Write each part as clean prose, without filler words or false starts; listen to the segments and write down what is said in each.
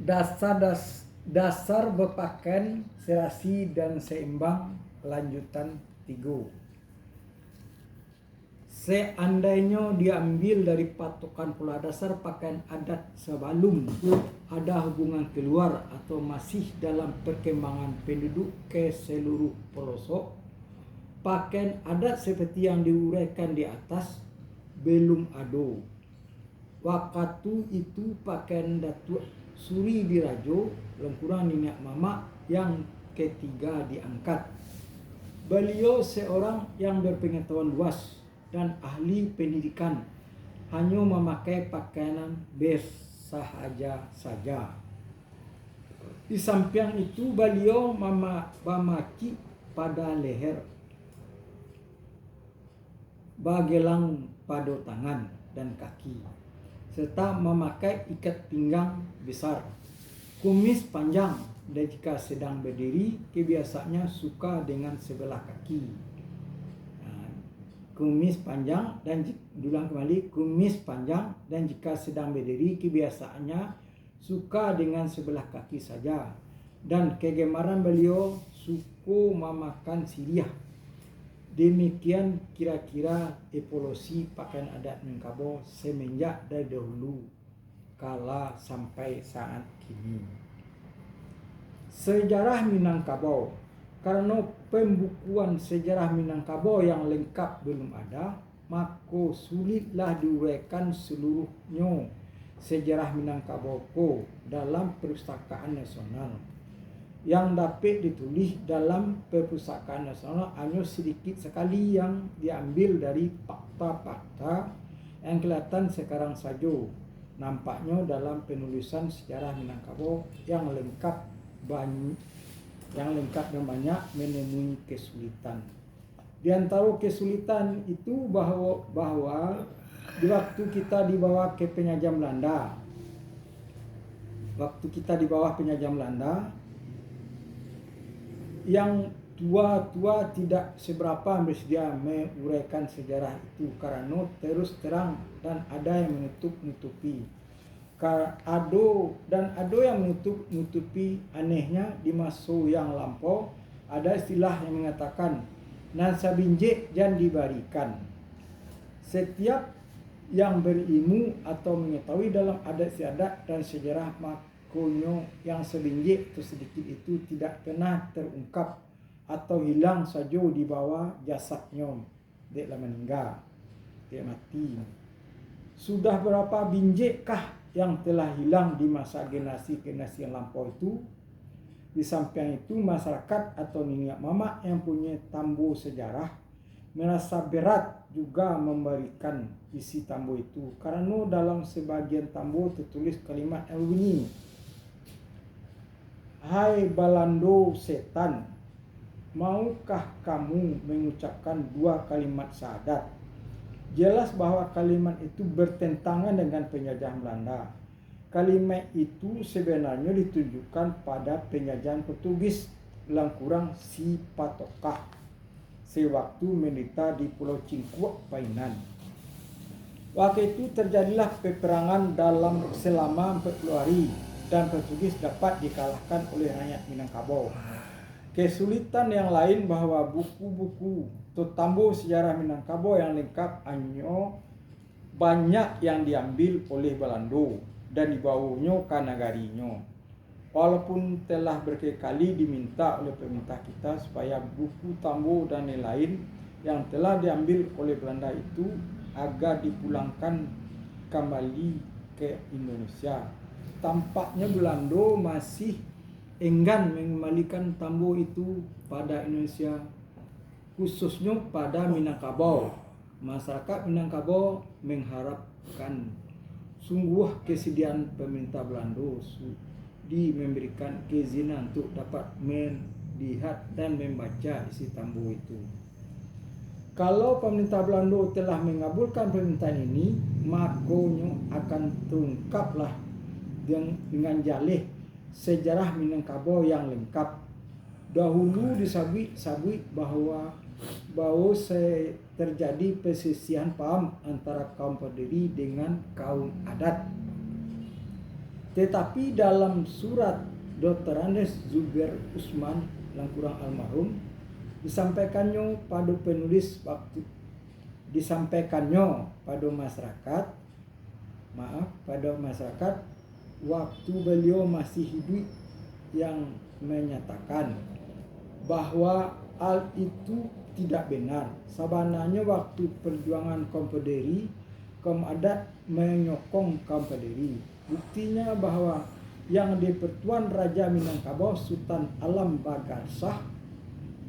Dasar berpakaian serasi dan seimbang lanjutan 3. Seandainya diambil dari patokan pola dasar pakaian adat sebelum ada hubungan keluar atau masih dalam perkembangan penduduk ke seluruh pelosok, pakaian adat seperti yang diuraikan di atas belum ada. Waktu itu pakaian Datuk Suri Dirajo, lengkurang Niniak Mamak yang ketiga diangkat. Beliau seorang yang berpengetahuan luas dan ahli pendidikan, hanya memakai pakaian bersahaja saja. Di samping itu beliau memaki pada leher, bagelang pada tangan dan kaki, serta memakai ikat pinggang besar, kumis panjang, dan jika sedang berdiri kebiasaannya suka dengan sebelah kaki. Kumis panjang dan kumis panjang, dan jika sedang berdiri kebiasaannya suka dengan sebelah kaki saja. Dan kegemaran beliau suka memakan siriah. Demikian kira-kira evolusi pakaian adat Minangkabau semenjak dari dahulu kala sampai saat kini. Sejarah Minangkabau. Karena pembukuan sejarah Minangkabau yang lengkap belum ada, maka sulitlah diuraikan seluruhnya sejarah Minangkabau dalam perpustakaan nasional. Yang dapat ditulis dalam perpustakaan nasional hanya sedikit sekali yang diambil dari fakta-fakta yang kelihatan sekarang saja. Nampaknya dalam penulisan sejarah Minangkabau yang lengkap dan banyak menemui kesulitan. Di antara kesulitan itu bahwa di waktu kita dibawa ke penjajah Belanda, yang tua-tua tidak seberapa bersedia menguraikan sejarah itu karena terus terang dan ada yang menutup-nutupi. Ada yang menutupi. Anehnya di masa yang lampau ada istilah yang mengatakan nan sabinjek jan dibarikan. Setiap yang berilmu atau mengetahui dalam adat istiadat dan sejarah makonyo yang sebinjek atau sedikit itu tidak pernah terungkap atau hilang saja di bawah jasadnya. Dia telah meninggal, dia mati. Sudah berapa binjekkah yang telah hilang di masa generasi yang lampau itu? Di samping itu masyarakat atau Niniak Mamak yang punya tambo sejarah merasa berat juga memberikan isi tambo itu karena dalam sebagian tambo tertulis kalimat yang bunyi, "Hai balando setan, maukah kamu mengucapkan 2 kalimat syahadat?" Jelas bahwa kalimat itu bertentangan dengan penjajahan Belanda. Kalimat itu sebenarnya ditujukan pada penjajahan Portugis, kurang si Patokah, sewaktu menderita di Pulau Cingkuak, Painan. Waktu itu terjadilah peperangan selama 40 hari dan Portugis dapat dikalahkan oleh rakyat Minangkabau. Kesulitan yang lain bahwa buku-buku tambo sejarah Minangkabau yang lengkap hanya banyak yang diambil oleh Belanda dan dibawanya ke negarinya. Walaupun telah berkali-kali diminta oleh pemerintah kita supaya buku tambo dan lain-lain yang telah diambil oleh Belanda itu agar dipulangkan kembali ke Indonesia. Tampaknya Belanda masih enggan mengembalikan tambo itu pada Indonesia, khususnya pada Minangkabau. Masyarakat Minangkabau mengharapkan sungguh kesediaan pemerintah Belanda memberikan keizinan untuk dapat melihat dan membaca isi tambo itu. Kalau pemerintah Belanda telah mengabulkan permintaan ini, makanya akan terungkaplah dengan jalih sejarah Minangkabau yang lengkap. Dahulu disabui bahwa terjadi persisihan paham antara kaum pendiri dengan kaum adat. Tetapi dalam surat Dr. Andes Zubair Usman Langkurang almarhum disampaikannya pada penulis waktu pada masyarakat waktu beliau masih hidup, yang menyatakan bahwa hal itu tidak benar. Sebenarnya waktu perjuangan Konfederasi, kaum adat menyokong Konfederasi. Buktinya bahwa yang di-Pertuan Raja Minangkabau Sultan Alam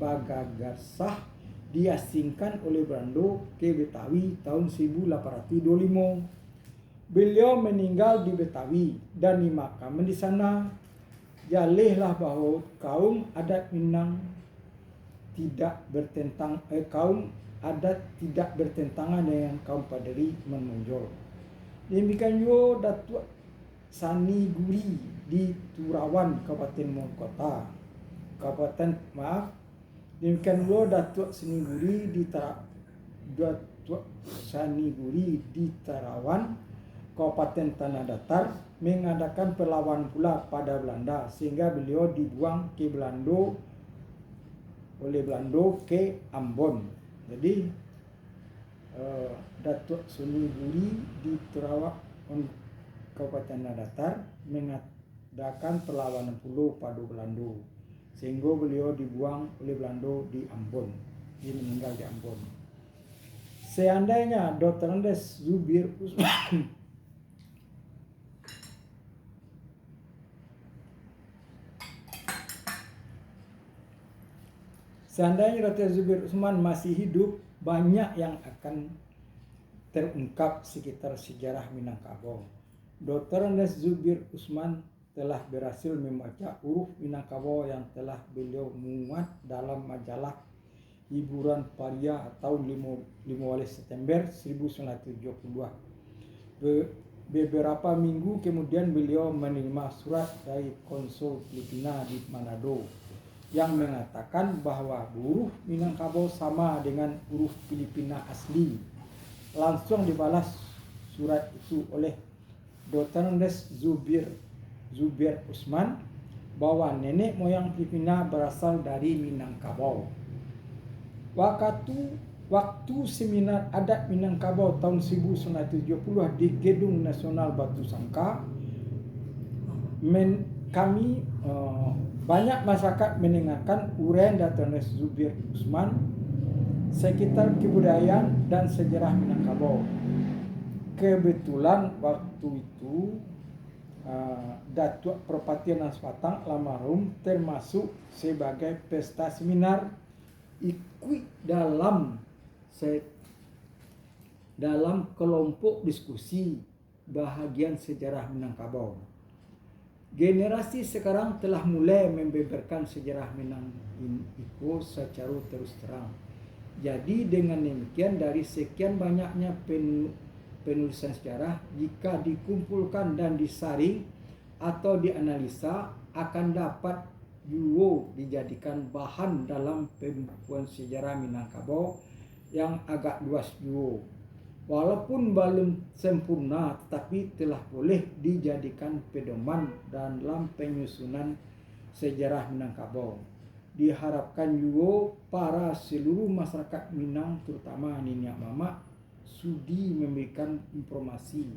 Bagagarsah diasingkan oleh Belanda ke Betawi tahun 1825. Beliau meninggal di Betawi dan dimakamkan di sana. Jalihlah bahwa kaum adat Minang tidak bertentangan dengan kaum Paderi menonjol. Demikian juga Datuk Sani Guri di Turawan Kabupaten Mongkota. Demikian juga Datuk Sani Guri di Tarawan Kabupaten Tanah Datar mengadakan perlawanan pula pada Belanda, sehingga beliau dibuang ke oleh Belanda ke Ambon. Jadi Datuk Sani Guri di Tarawan Kabupaten Tanah Datar mengadakan perlawanan pula pada Belanda, sehingga beliau dibuang oleh Belanda di Ambon. Dia meninggal di Ambon. Seandainya Dr. Andes Zubair Usman masih hidup, banyak yang akan terungkap sekitar sejarah Minangkabau. Dr. Andes Zubair Usman telah berhasil membaca huruf Minangkabau yang telah beliau muat dalam majalah Hiburan Paria tahun 15 September 1972. Beberapa minggu kemudian beliau menerima surat dari konsul Filipina di Manado yang mengatakan bahwa huruf Minangkabau sama dengan huruf Filipina asli. Langsung dibalas surat itu oleh Dr. Andes Zubair Usman bahwa nenek moyang Filipina berasal dari Minangkabau. Waktu seminar adat Minangkabau tahun 1970 di Gedung Nasional Batu Sangka, kami banyak masyarakat mendengarkan uraian Dr. Andes Zubair Usman sekitar kebudayaan dan sejarah Minangkabau. Kebetulan waktu itu Datuk Perpatian Naswatang almarhum termasuk sebagai peserta seminar, ikut dalam kelompok diskusi bahagian sejarah Minangkabau. Generasi sekarang telah mulai membeberkan sejarah Minang itu secara terus terang. Jadi dengan demikian, dari sekian banyaknya penulisan sejarah, jika dikumpulkan dan disaring atau dianalisa, akan dapat juga dijadikan bahan dalam pembukuan sejarah Minangkabau yang agak luas juga. Walaupun belum sempurna, tetapi telah boleh dijadikan pedoman dalam penyusunan sejarah Minangkabau. Diharapkan juga para seluruh masyarakat Minang, terutama Niniak Mamak, sudi memberikan informasi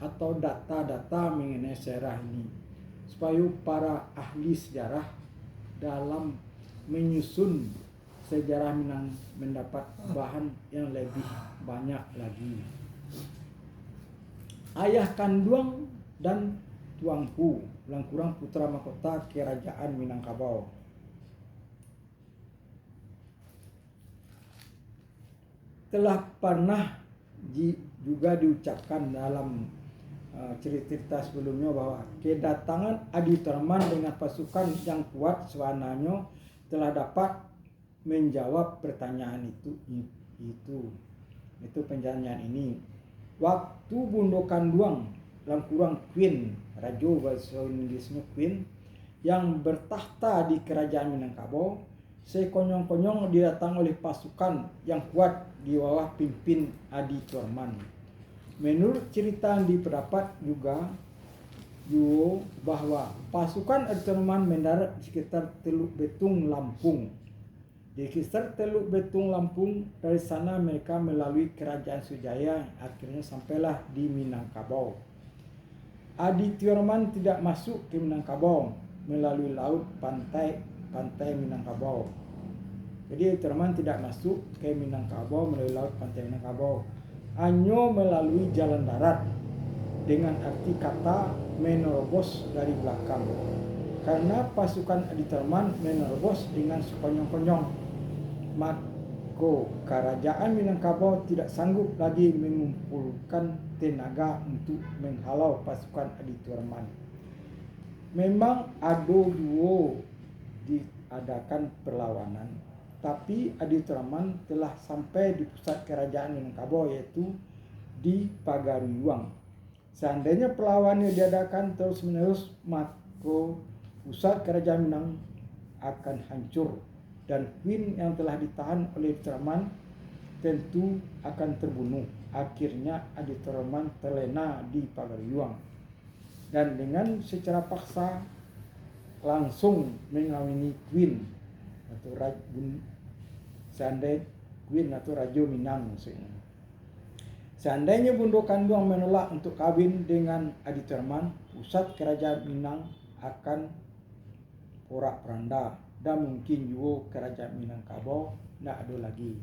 atau data-data mengenai sejarah ini, supaya para ahli sejarah dalam menyusun sejarah Minang mendapat bahan yang lebih banyak lagi. Ayah kandung dan tuangku, Langkurang putra mahkota Kerajaan Minangkabau. Telah pernah juga diucapkan dalam cerita sebelumnya bahwa kedatangan Adi Terman dengan pasukan yang kuat sebenarnya telah dapat menjawab pertanyaan itu pertanyaan ini. Waktu Bundo Kanduang Langkurang Queen, Rajo bahasa Inggrisnya Queen, yang bertahta di kerajaan Minangkabau, sekonyong-konyong didatang oleh pasukan yang kuat di bawah pimpin Adi Terman. Menurut cerita yang diperdapat juga, juga bahwa pasukan Adi Torman mendarat di sekitar Teluk Betung, Lampung. Di sekitar Teluk Betung, Lampung, dari sana mereka melalui Kerajaan Sujaya, akhirnya sampailah di Minangkabau. Adi Torman tidak masuk ke Minangkabau melalui laut pantai Minangkabau. Jadi Adi Torman tidak masuk ke Minangkabau melalui laut pantai Minangkabau, hanya melalui jalan darat dengan arti kata menerobos dari belakang. Karena pasukan Adi Torman menerobos dengan sekonyong-konyong, maka kerajaan Minangkabau tidak sanggup lagi mengumpulkan tenaga untuk menghalau pasukan Adi Torman. Memang ada dua diadakan perlawanan, tapi Adi Torman telah sampai di pusat kerajaan Minangkabau, yaitu di Pagariuang. Seandainya perlawanan diadakan terus-menerus, maka pusat kerajaan Minang akan hancur dan Queen yang telah ditahan oleh Adi Torman tentu akan terbunuh. Akhirnya Adi Torman terlena di Pagariuang dan dengan secara paksa langsung mengawini Queen atau Queen atau Raja Minang maksudnya. Seandainya Bondo Kanduang menolak untuk kawin dengan Adi Torman, pusat kerajaan Minang akan porak-poranda dan mungkin juga kerajaan Minangkabau tidak ada lagi.